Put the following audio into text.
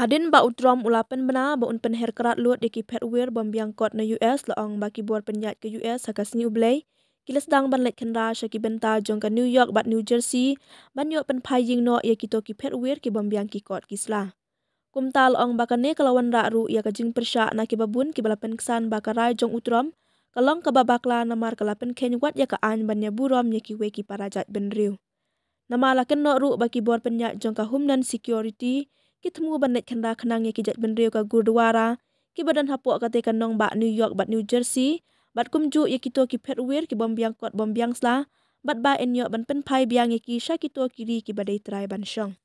Hadin ba utrom ulapen bena ba un penher kerat luat di kipet wir bom biangkot na US laong baki buat penyat ke US hakas ni ublay. Kilas dang ban lek kendra syaki benta jong ke New York bat New Jersey ban yok pen paying no ya kito kipet wir ki bom biang kikot kisla. Kumta laong bakane kalawan ru ya kajing persyak na kibabun kibalapen kesan bakarai jong utrom kalong kababakla namar kalapen kenyuat ya ka an ban ya burom ya kiwe ki parajat benriu. Nama laken no ru baki buat penyat jong ka Homeland Security kitemu banet kenda kenang ya kijat benriu ka Gurdwara ki badan hapok kate kanong ba New York bat New Jersey bat kumju ya kito ki petwir ki bom biang kot bom biang sla bat ba en yo ban pen pai biang ya ki sya kito kiri ki badai trai ban syong.